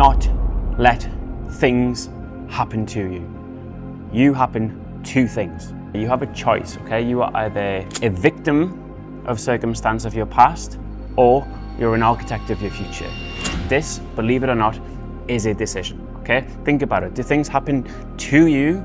not let things happen to you. You happen to things. You have a choice, okay? You are either a victim of circumstance of your past, or you're an architect of your future. This, believe it or not, is a decision, okay? Think about it. Do things happen to you,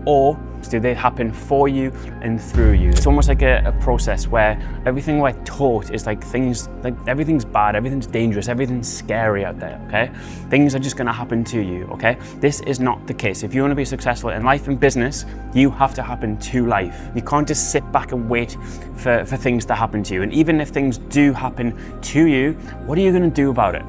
or do they happen for you and through you? It's almost like a process where everything we're taught is like things, like everything's bad, everything's dangerous, everything's scary out there, okay? Things are just gonna happen to you, okay? This is not the case. If you wanna be successful in life and business, you have to happen to life. You can't just sit back and wait for things to happen to you. And even if things do happen to you, what are you gonna do about it?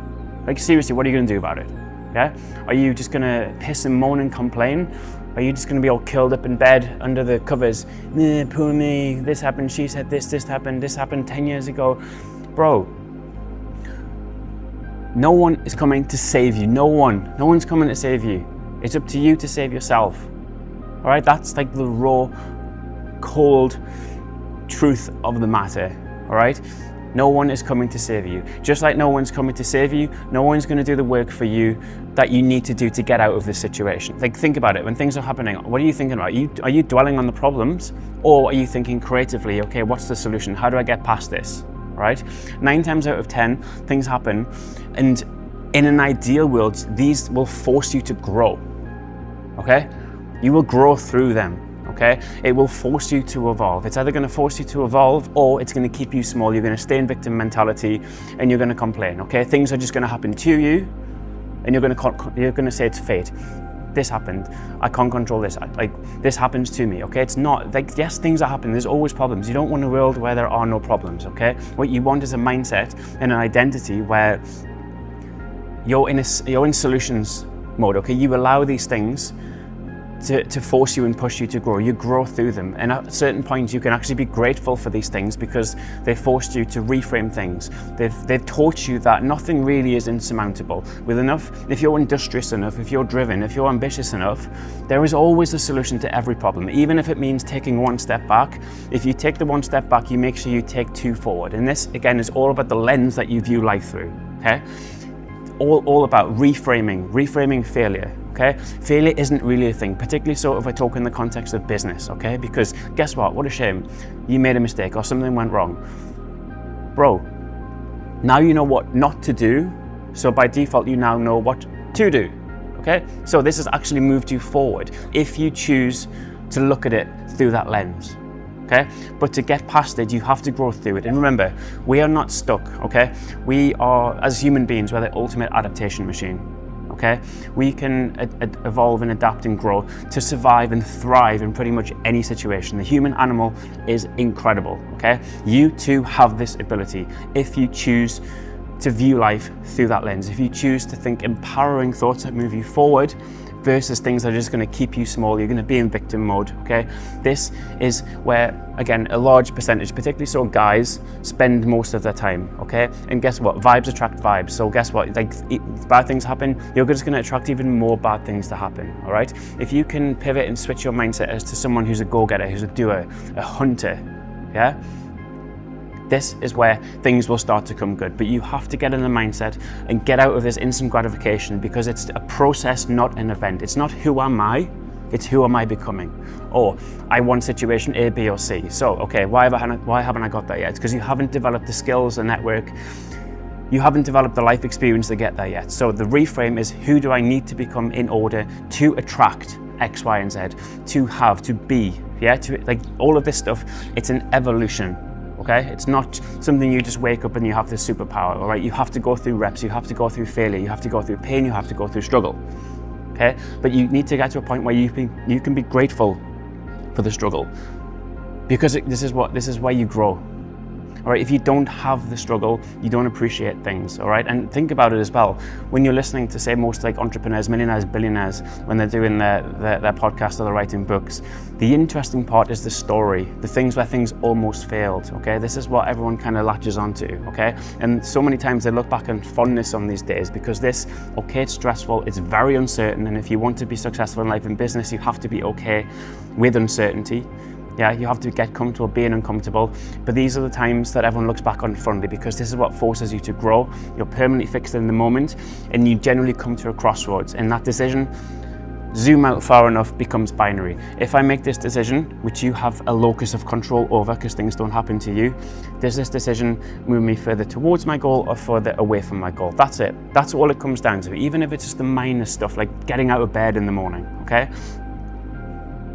Like seriously, what are you gonna do about it? Yeah? Are you just gonna piss and moan and complain? Are you just going to be all curled up in bed under the covers? Poor me, this happened, she said this happened 10 years ago. Bro, no one is coming to save you. No one's coming to save you. It's up to you to save yourself. All right, that's like the raw, cold truth of the matter. All right, no one is coming to save you. Just like no one's coming to save you, no one's going to do the work for you that you need to do to get out of this situation. Like, think about it. When things are happening, what are you thinking about? Are you dwelling on the problems, or are you thinking creatively, okay, what's the solution? How do I get past this, right? 9 times out of 10, things happen, and in an ideal world, these will force you to grow, okay? You will grow through them. Okay, it will force you to evolve. It's either going to force you to evolve, or it's going to keep you small. You're going to stay in victim mentality, and you're going to complain. Okay, things are just going to happen to you, and you're going to say it's fate. This happened. I can't control this. Like, this happens to me. Okay, it's not like, yes, things are happening. There's always problems. You don't want a world where there are no problems. Okay, what you want is a mindset and an identity where you're in solutions mode. Okay, you allow these things to force you and push you to grow. You grow through them, and at certain points you can actually be grateful for these things because they forced you to reframe things. They've taught you that nothing really is insurmountable. With enough, if you're industrious enough, if you're driven, if you're ambitious enough, there is always a solution to every problem, even if it means taking one step back. If you take the one step back, you make sure you take 2 forward. And this, again, is all about the lens that you view life through, okay? All about reframing failure. Okay, failure isn't really a thing, particularly so if I talk in the context of business. Okay, because guess what a shame, you made a mistake or something went wrong. Bro, now you know what not to do, so by default you now know what to do. Okay, so this has actually moved you forward if you choose to look at it through that lens. Okay, but to get past it, you have to grow through it. And remember, we are not stuck. Okay, we are, as human beings, we're the ultimate adaptation machine. Okay, we can evolve and adapt and grow to survive and thrive in pretty much any situation. The human animal is incredible. Okay, you too have this ability if you choose to view life through that lens. If you choose to think empowering thoughts that move you forward versus things that are just going to keep you small, you're going to be in victim mode. Okay, this is where, again, a large percentage, particularly so guys, spend most of their time. Okay, and guess what? Vibes attract vibes. So guess what? Like, bad things happen, you're just going to attract even more bad things to happen. All right, if you can pivot and switch your mindset as to someone who's a go-getter, who's a doer, a hunter, yeah, this is where things will start to come good. But you have to get in the mindset and get out of this instant gratification, because it's a process, not an event. It's not who am I, it's who am I becoming. Or I want situation A, B, or C. So, okay, why haven't I got there yet? It's because you haven't developed the skills, the network, you haven't developed the life experience to get there yet. So the reframe is, who do I need to become in order to attract X, Y, and Z, to have, to be, yeah, to, like, all of this stuff, it's an evolution. Okay, it's not something you just wake up and you have this superpower. All right, you have to go through reps, you have to go through failure, you have to go through pain, you have to go through struggle. Okay, but you need to get to a point where you can be grateful for the struggle, because this is where you grow. All right, if you don't have the struggle, you don't appreciate things. All right, and think about it as well. When you're listening to, say, most like entrepreneurs, millionaires, billionaires, when they're doing their podcast or they're writing books, the interesting part is the story, the things where things almost failed. Okay, this is what everyone kind of latches onto. Okay, and so many times they look back in fondness on these days, because this, okay, it's stressful, it's very uncertain, and if you want to be successful in life and business, you have to be okay with uncertainty. Yeah, you have to get comfortable being uncomfortable, but these are the times that everyone looks back on fondly because this is what forces you to grow. You're permanently fixed in the moment and you generally come to a crossroads, and that decision, zoom out far enough, becomes binary. If I make this decision, which you have a locus of control over because things don't happen to you, does this decision move me further towards my goal or further away from my goal? That's it. That's all it comes down to, even if it's just the minor stuff like getting out of bed in the morning, okay?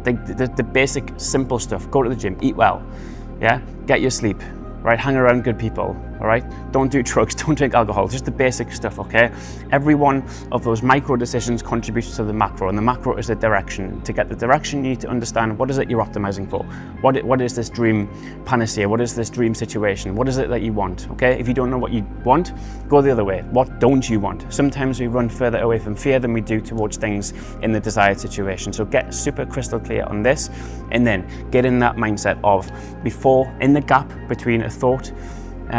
The basic simple stuff. Go to the gym, eat well, yeah? Get your sleep, right? Hang around good people, all right? Don't do drugs, don't drink alcohol, just the basic stuff, okay? Every one of those micro decisions contributes to the macro, and the macro is the direction. To get the direction, you need to understand what is it you're optimizing for? What is this dream panacea? What is this dream situation? What is it that you want, okay? If you don't know what you want, go the other way. What don't you want? Sometimes we run further away from fear than we do towards things in the desired situation. So get super crystal clear on this, and then get in that mindset of in the gap between a thought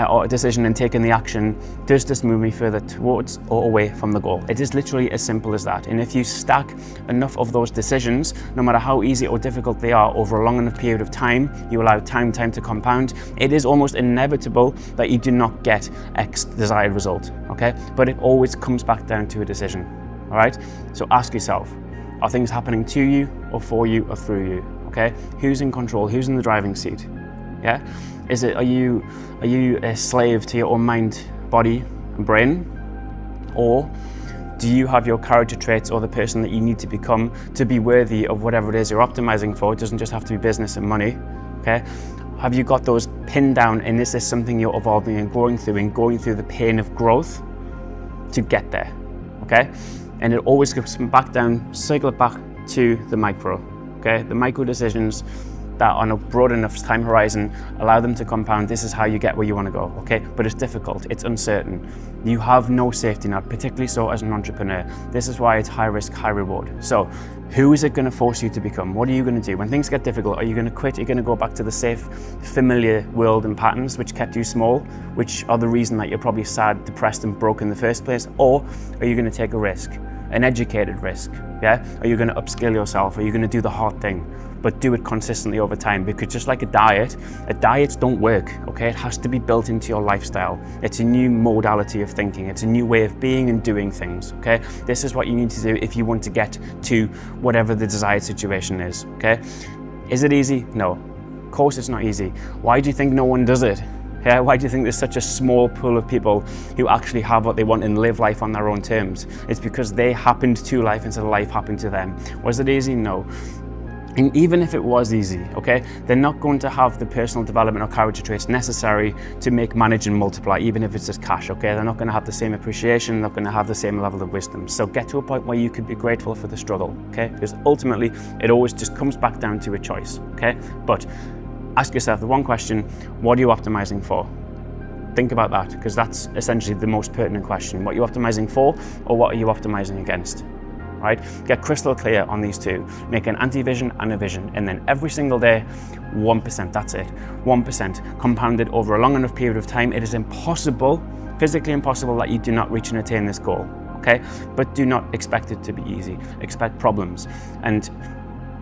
or a decision and taking the action, does this move me further towards or away from the goal? It is literally as simple as that. And if you stack enough of those decisions, no matter how easy or difficult they are, over a long enough period of time, you allow time to compound, it is almost inevitable that you do not get X desired result, okay? But it always comes back down to a decision, all right? So ask yourself, are things happening to you or for you or through you, okay? Who's in control? Who's in the driving seat? Yeah? Are you a slave to your own mind, body, and brain? Or do you have your character traits or the person that you need to become to be worthy of whatever it is you're optimizing for? It doesn't just have to be business and money, okay? Have you got those pinned down, and is this something you're evolving and going through the pain of growth to get there, okay? And it always comes back down, cycle it back to the micro, okay? The micro decisions that on a broad enough time horizon allow them to compound. This is how you get where you want to go, okay? But it's difficult, it's uncertain. You have no safety net, particularly so as an entrepreneur. This is why it's high risk, high reward. So who is it going to force you to become? What are you going to do? When things get difficult, are you going to quit? Are you going to go back to the safe, familiar world and patterns which kept you small, which are the reason that you're probably sad, depressed and broke in the first place? Or are you going to take a risk, an educated risk, yeah? Are you going to upskill yourself? Are you going to do the hard thing? But do it consistently over time, because just like a diet don't work, okay? It has to be built into your lifestyle. It's a new modality of thinking. It's a new way of being and doing things, okay? This is what you need to do if you want to get to whatever the desired situation is, okay? Is it easy? No. Of course it's not easy. Why do you think no one does it? Yeah, why do you think there's such a small pool of people who actually have what they want and live life on their own terms? It's because they happened to life instead of life happened to them. Was it easy? No. And even if it was easy, okay, they're not going to have the personal development or character traits necessary to make, manage and multiply, even if it's just cash, okay? They're not going to have the same appreciation, they're not going to have the same level of wisdom. So get to a point where you could be grateful for the struggle, okay? Because ultimately, it always just comes back down to a choice, okay? But ask yourself the one question, what are you optimizing for? Think about that, because that's essentially the most pertinent question. What are you optimizing for, or what are you optimizing against? Right? Get crystal clear on these two. Make an anti-vision and a vision, and then every single day, 1%, that's it. 1%, compounded over a long enough period of time. It is impossible, physically impossible, that you do not reach and attain this goal, okay? But do not expect it to be easy. Expect problems. And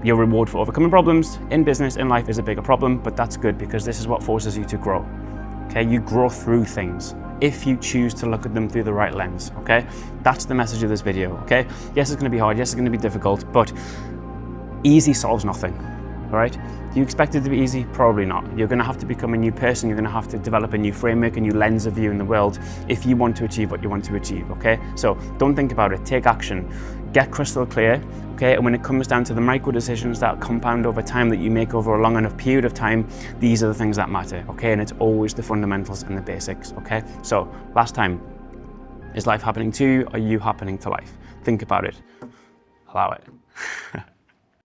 your reward for overcoming problems in business, in life, is a bigger problem, but that's good, because this is what forces you to grow, okay? You grow through things if you choose to look at them through the right lens, okay? That's the message of this video, okay? Yes, it's gonna be hard, yes, it's gonna be difficult, but easy solves nothing, all right? Do you expect it to be easy? Probably not. You're gonna have to become a new person, you're gonna have to develop a new framework, a new lens of view in the world if you want to achieve what you want to achieve, okay? So don't think about it, take action, get crystal clear, okay? And when it comes down to the micro decisions that compound over time, that you make over a long enough period of time, these are the things that matter, okay? And it's always the fundamentals and the basics, okay? So last time, is life happening to you? Are you happening to life? Think about it. Allow it.